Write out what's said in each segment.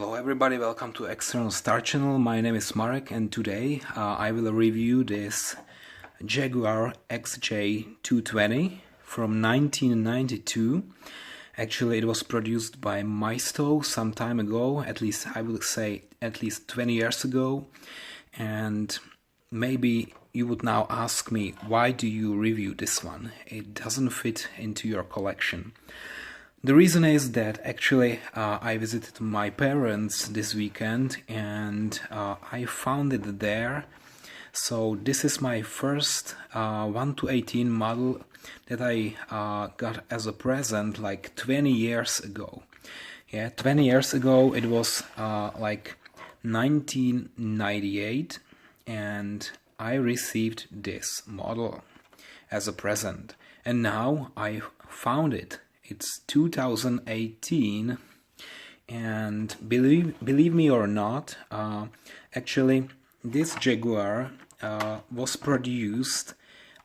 Hello everybody, welcome to External Star Channel. My name is Marek and today I will review this Jaguar XJ220 from 1992. Actually it was produced by Maisto some time ago, at least I will say at least 20 years ago. And maybe you would now ask me, why do you review this one? It doesn't fit into your collection. The reason is that actually I visited my parents this weekend and I found it there. So this is my first 1-18 model that I got as a present like 20 years ago. Yeah, 20 years ago it was like 1998 and I received this model as a present. And now I found it. It's 2018 and believe me or not, actually this Jaguar was produced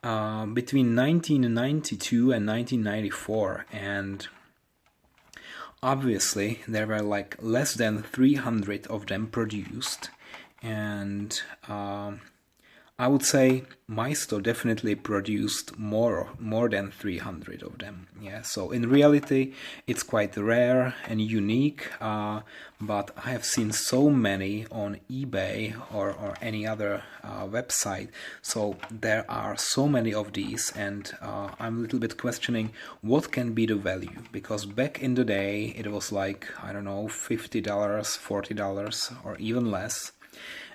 between 1992 and 1994, and obviously there were like less than 300 of them produced, and I would say Maisto definitely produced more than 300 of them. Yeah, so in reality it's quite rare and unique, but I have seen so many on eBay or any other website. So there are so many of these, and I'm a little bit questioning what can be the value, because back in the day it was like, I don't know, $50, $40 or even less.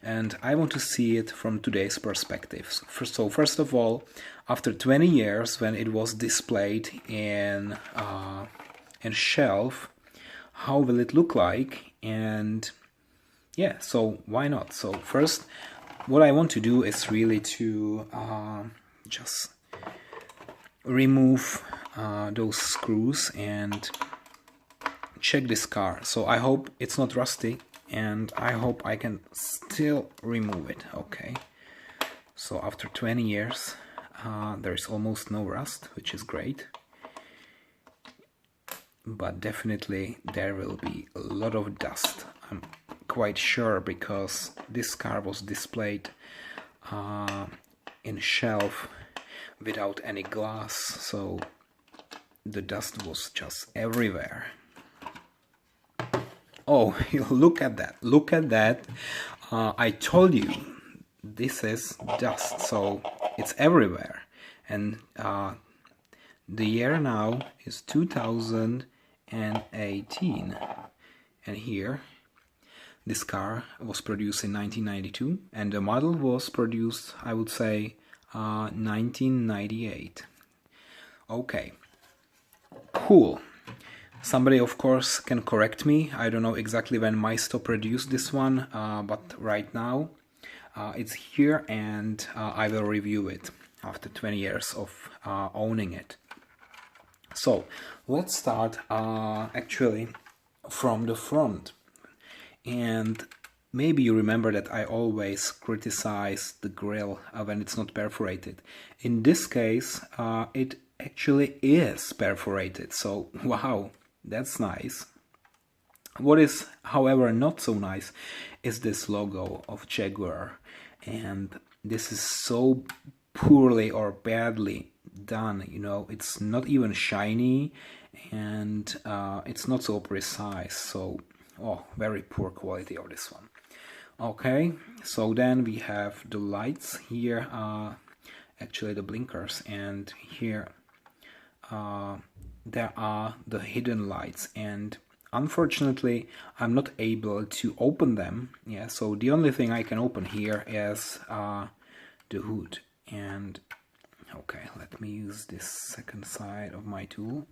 And I want to see it from today's perspective. So first of all, after 20 years, when it was displayed in shelf, how will it look like? And yeah, so why not? So first, what I want to do is really to just remove those screws and check this car. So I hope it's not rusty, and I hope I can still remove it. Okay, so after 20 years there is almost no rust, which is great, but definitely there will be a lot of dust, I'm quite sure, because this car was displayed in shelf without any glass, so the dust was just everywhere. Oh, look at that, look at that. I told you, this is dust, so it's everywhere. And the year now is 2018. And here, this car was produced in 1992, and the model was produced, I would say, 1998. Okay, cool. Somebody, of course, can correct me. I don't know exactly when Maisto produced this one, but right now it's here, and I will review it after 20 years of owning it. So let's start actually from the front. And maybe you remember that I always criticize the grille when it's not perforated. In this case, it actually is perforated, so wow. That's nice. What is, however, not so nice is this logo of Jaguar, and this is so poorly or badly done, you know, it's not even shiny, and it's not so precise, so very poor quality of this one. Okay, so then we have the lights here, actually the blinkers, and here there are the hidden lights, and unfortunately I'm not able to open them. Yeah, so the only thing I can open here is the hood. And okay, let me use this second side of my tool.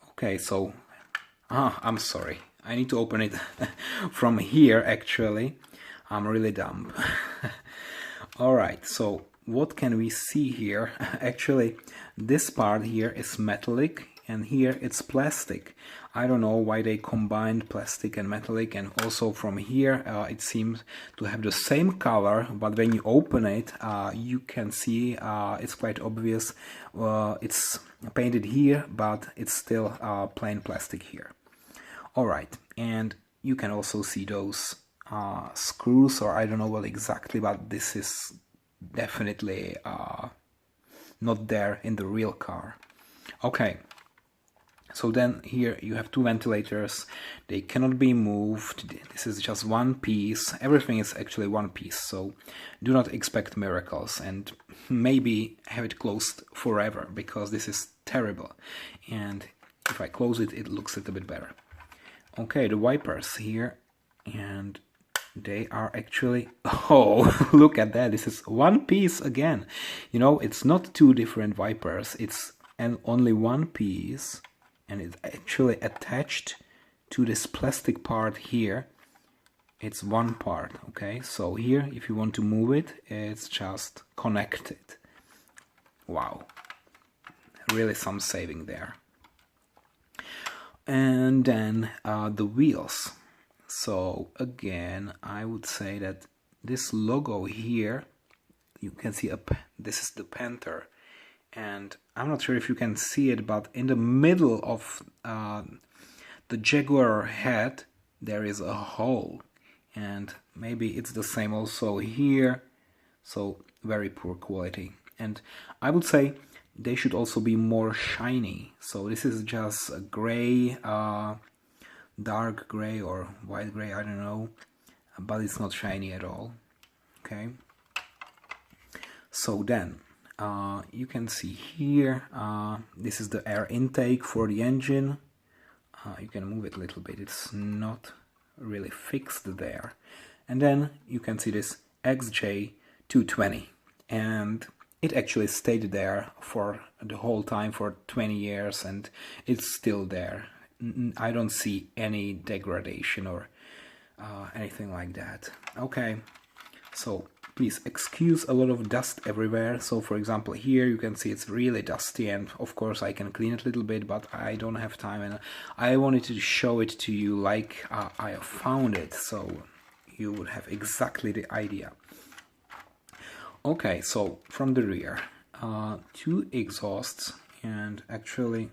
Okay, so I'm sorry, I need to open it from here. Actually, I'm really dumb. Alright, so what can we see here? Actually, this part here is metallic and here it's plastic. I don't know why they combined plastic and metallic, and also from here it seems to have the same color, but when you open it you can see it's quite obvious it's painted here, but it's still plain plastic here. Alright, and you can also see those screws, or I don't know what exactly, but this is definitely not there in the real car. Okay, so then here you have two ventilators. They cannot be moved. This is just one piece. Everything is actually one piece, so do not expect miracles, and maybe have it closed forever, because this is terrible. And if I close it, it looks a little bit better. Okay, the wipers here, and they are actually, oh, look at that, this is one piece again. You know, it's not two different wipers, it's only one piece, and it's actually attached to this plastic part here. It's one part, okay? So here, if you want to move it, it's just connected. Wow, really some saving there. And then the wheels. So again, I would say that this logo here, you can see this is the Panther, and I'm not sure if you can see it, but in the middle of the Jaguar head there is a hole, and maybe it's the same also here. So very poor quality, and I would say they should also be more shiny. So this is just a gray, dark gray or white gray, I don't know, but it's not shiny at all. Okay, so then you can see here, this is the air intake for the engine. You can move it a little bit, it's not really fixed there. And then you can see this XJ220, and it actually stayed there for the whole time, for 20 years, and it's still there. I don't see any degradation or anything like that. Okay, so please excuse a lot of dust everywhere. So for example here you can see it's really dusty, and of course I can clean it a little bit, but I don't have time, and I wanted to show it to you like I found it, so you would have exactly the idea. Okay, so from the rear, two exhausts, and actually,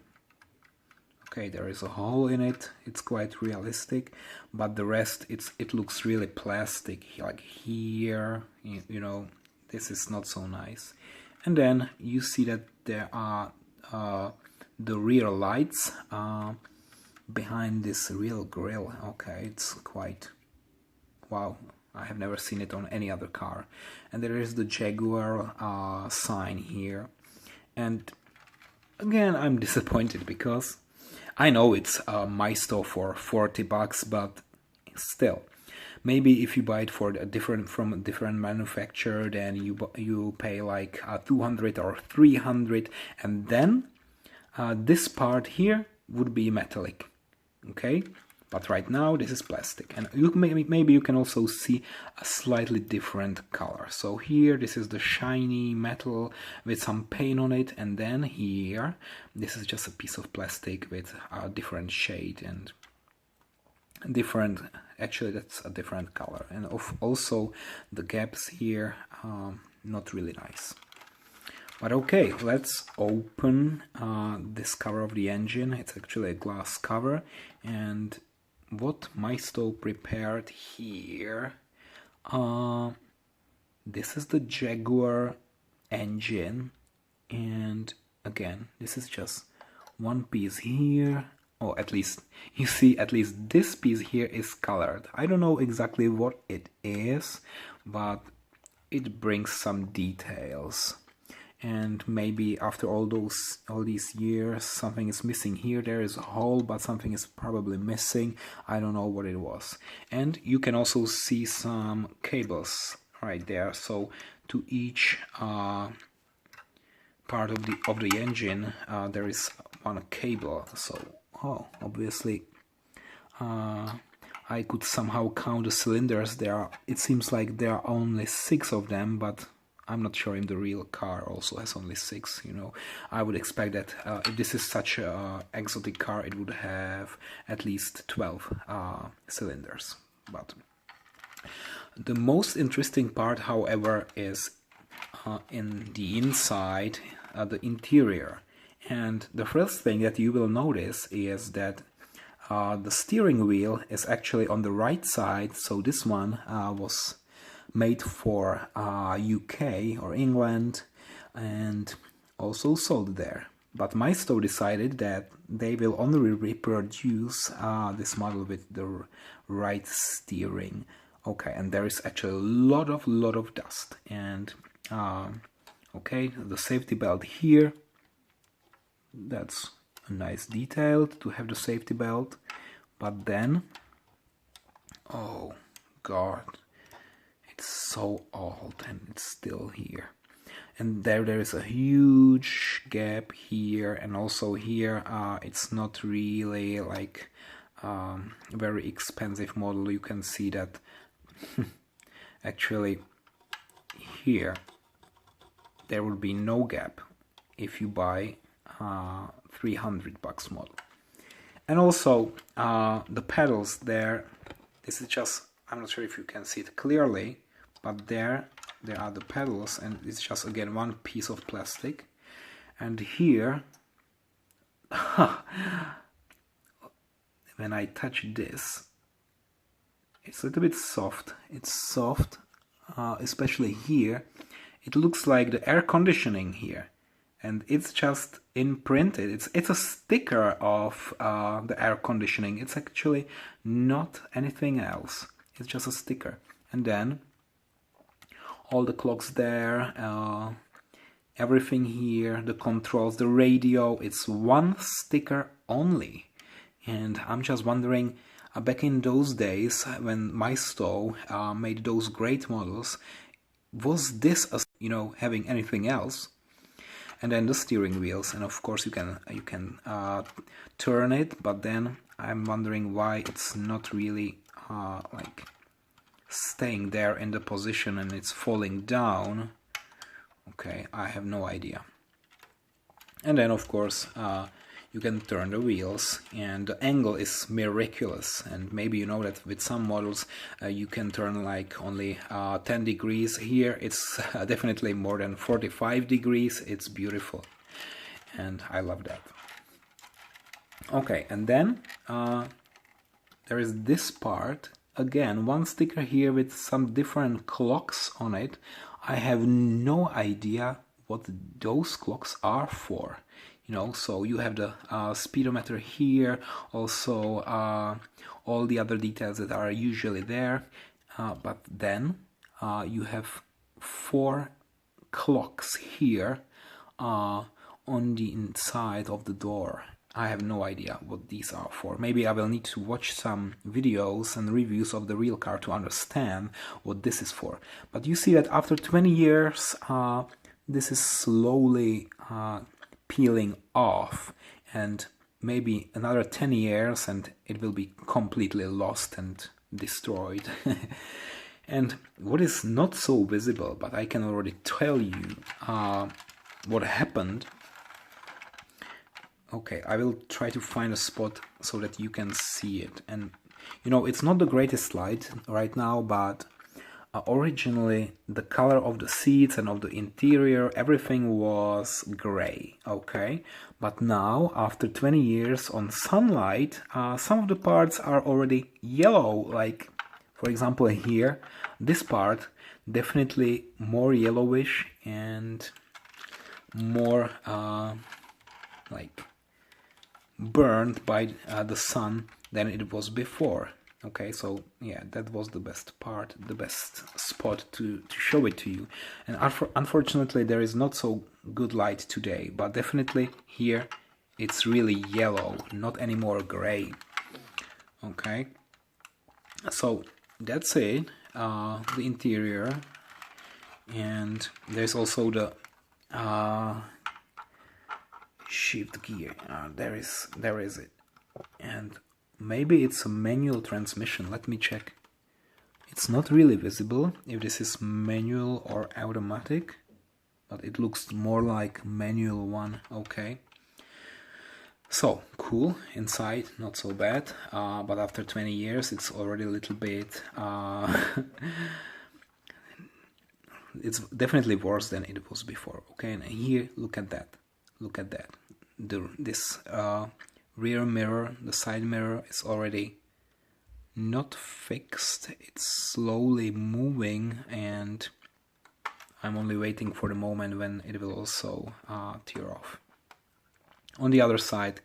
okay, there is a hole in it. It's quite realistic, but the rest, it looks really plastic. Like here, you know, this is not so nice. And then you see that there are the rear lights behind this real grille. Okay, it's quite, wow. I have never seen it on any other car. And there is the Jaguar sign here. And again, I'm disappointed, because I know it's Maisto for 40 bucks, but still, maybe if you buy it from a different manufacturer, then you pay like 200 or 300, and then this part here would be metallic, okay? But right now this is plastic, and maybe you can also see a slightly different color. So here this is the shiny metal with some paint on it, and then here this is just a piece of plastic with a different shade and different, actually that's a different color. And also the gaps here, not really nice. But okay, let's open this cover of the engine. It's actually a glass cover, and what Maisto prepared here, this is the Jaguar engine, and again, this is just one piece here. Oh, at least you see, at least this piece here is colored. I don't know exactly what it is, but it brings some details. And maybe after all these years, something is missing here. There is a hole, but something is probably missing. I don't know what it was. And you can also see some cables right there. So to each part of the engine, there is one cable. So obviously, I could somehow count the cylinders. It seems like there are only 6 of them, but I'm not sure if the real car also has only 6, you know. I would expect that if this is such an exotic car, it would have at least 12 cylinders. But the most interesting part, however, is in the inside, the interior. And the first thing that you will notice is that The steering wheel is actually on the right side, so this one was made for UK or England and also sold there. But Maisto decided that they will only reproduce this model with the right steering. Okay, and there is actually a lot of dust. And okay, the safety belt here. That's a nice detail to have the safety belt. But then, oh God, it's so old and it's still here. And there is a huge gap here, and also here it's not really like very expensive model. You can see that actually here there will be no gap if you buy $300 model. And also the pedals there, this is just, I'm not sure if you can see it clearly, but there are the pedals, and it's just again one piece of plastic. And here when I touch this, it's a little bit soft. It's soft, especially here. It looks like the air conditioning here, and it's just imprinted. It's a sticker of the air conditioning. It's actually not anything else. It's just a sticker. And then all the clocks there, everything here, the controls, the radio, it's one sticker only. And I'm just wondering, back in those days when Maisto made those great models, was this having anything else? And then the steering wheels, and of course you can turn it, but then I'm wondering why it's not really like staying there in the position and it's falling down. Okay, I have no idea. And then of course you can turn the wheels, and the angle is miraculous. And maybe you know that with some models you can turn like only 10 degrees. Here it's definitely more than 45 degrees. It's beautiful, and I love that. Okay, and then there is this part. Again, one sticker here with some different clocks on it. I have no idea what those clocks are for. So you have the speedometer here, also all the other details that are usually there. But then you have 4 clocks here on the inside of the door. I have no idea what these are for. Maybe I will need to watch some videos and reviews of the real car to understand what this is for. But you see that after 20 years, this is slowly peeling off, and maybe another 10 years and it will be completely lost and destroyed. And what is not so visible, but I can already tell you what happened. Okay, I will try to find a spot so that you can see it. And it's not the greatest light right now, but originally the color of the seats and of the interior, everything was gray, okay? But now, after 20 years on sunlight, some of the parts are already yellow, like, for example, here, this part, definitely more yellowish and more, like, burned by the sun than it was before. Okay, so yeah, that was the best part, the best spot to show it to you. And unfortunately there is not so good light today, but definitely here it's really yellow, not anymore gray. Okay, so that's it, the interior. And there's also the shift gear. There is it. And maybe it's a manual transmission. Let me check. It's not really visible if this is manual or automatic, but it looks more like manual one. Okay. So cool. Inside, not so bad. But after 20 years, it's already a little bit. It's definitely worse than it was before. Okay. And here, look at that. Look at that. This rear mirror, the side mirror, is already not fixed. It's slowly moving, and I'm only waiting for the moment when it will also tear off. On the other side,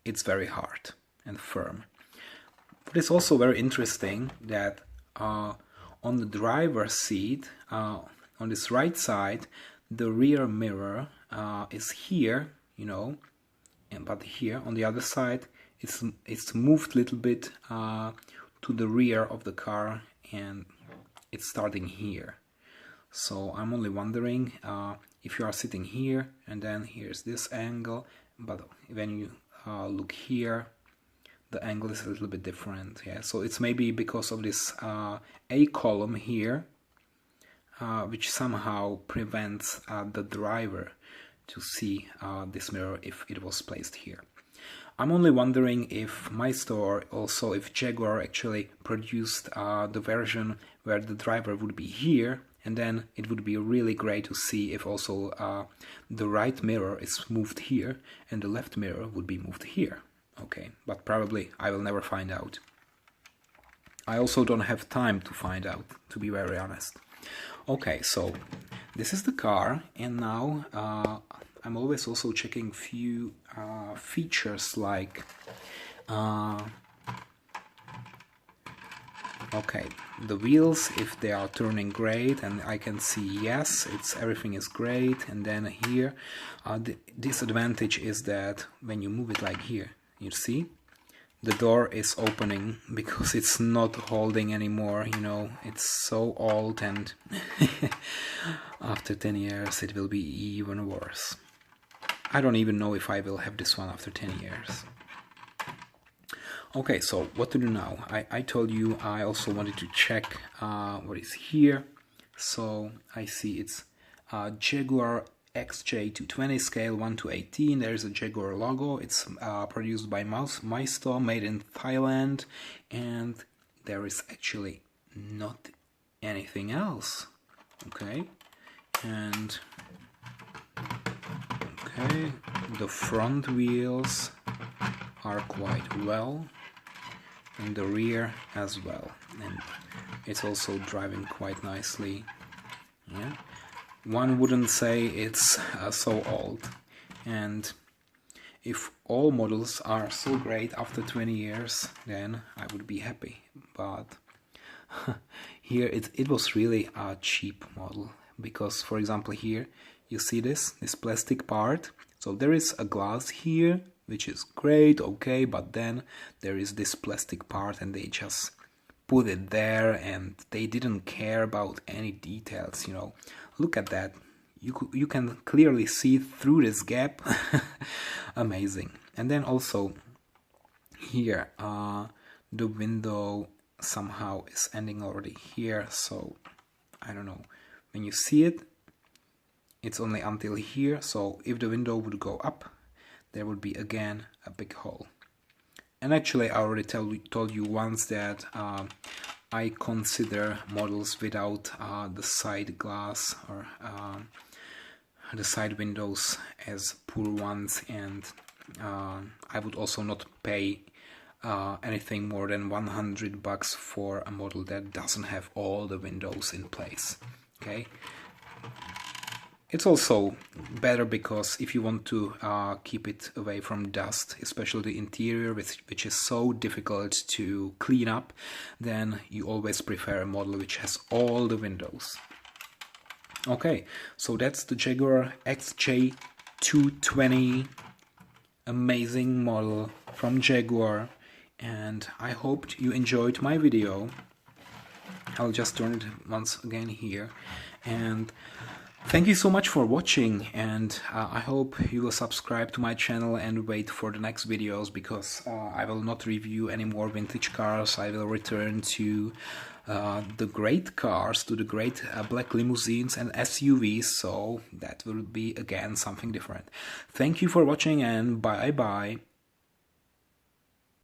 it's very hard and firm. But it's also very interesting that on the driver's seat, on this right side, the rear mirror is here, you know, but here on the other side, it's moved a little bit to the rear of the car, and it's starting here. So I'm only wondering if you are sitting here, and then here's this angle, but when you look here, the angle is a little bit different. Yeah, so it's maybe because of this A column here, which somehow prevents the driver to see this mirror if it was placed here. I'm only wondering if Maisto, or also if Jaguar actually produced the version where the driver would be here, and then it would be really great to see if also the right mirror is moved here and the left mirror would be moved here. Okay, but probably I will never find out. I also don't have time to find out, to be very honest. Okay, so this is the car, and now I'm always also checking few features like okay, the wheels, if they are turning great, and I can see yes, everything is great. And then here the disadvantage is that when you move it like here, you see the door is opening because it's not holding anymore, you know, it's so old, and after 10 years it will be even worse. I don't even know if I will have this one after 10 years. Okay, so what to do now? I told you I also wanted to check what is here. So I see it's Jaguar XJ220 scale 1:18. There's a Jaguar logo. It's produced by Maisto, made in Thailand, and there is actually not anything else. Okay, and okay, the front wheels are quite well, and the rear as well, and it's also driving quite nicely. Yeah, one wouldn't say it's so old, and if all models are so great after 20 years, then I would be happy. But here it was really a cheap model, because for example here you see this plastic part, so there is a glass here which is great, okay, but then there is this plastic part and they just put it there and they didn't care about any details, you know. Look at that, you can clearly see through this gap. Amazing. And then also here the window somehow is ending already here, so I don't know, when you see it, it's only until here, so if the window would go up, there would be again a big hole. And actually I already told you once that I consider models without the side glass or the side windows as poor ones, and I would also not pay anything more than $100 for a model that doesn't have all the windows in place. Okay. It's also better because if you want to keep it away from dust, especially the interior, which is so difficult to clean up, then you always prefer a model which has all the windows. Okay, so that's the Jaguar XJ220, amazing model from Jaguar, and I hope you enjoyed my video. I'll just turn it once again here, and thank you so much for watching, and I hope you will subscribe to my channel and wait for the next videos, because I will not review any more vintage cars. I will return to the great cars, to the great black limousines and SUVs, so that will be again something different. Thank you for watching, and bye bye.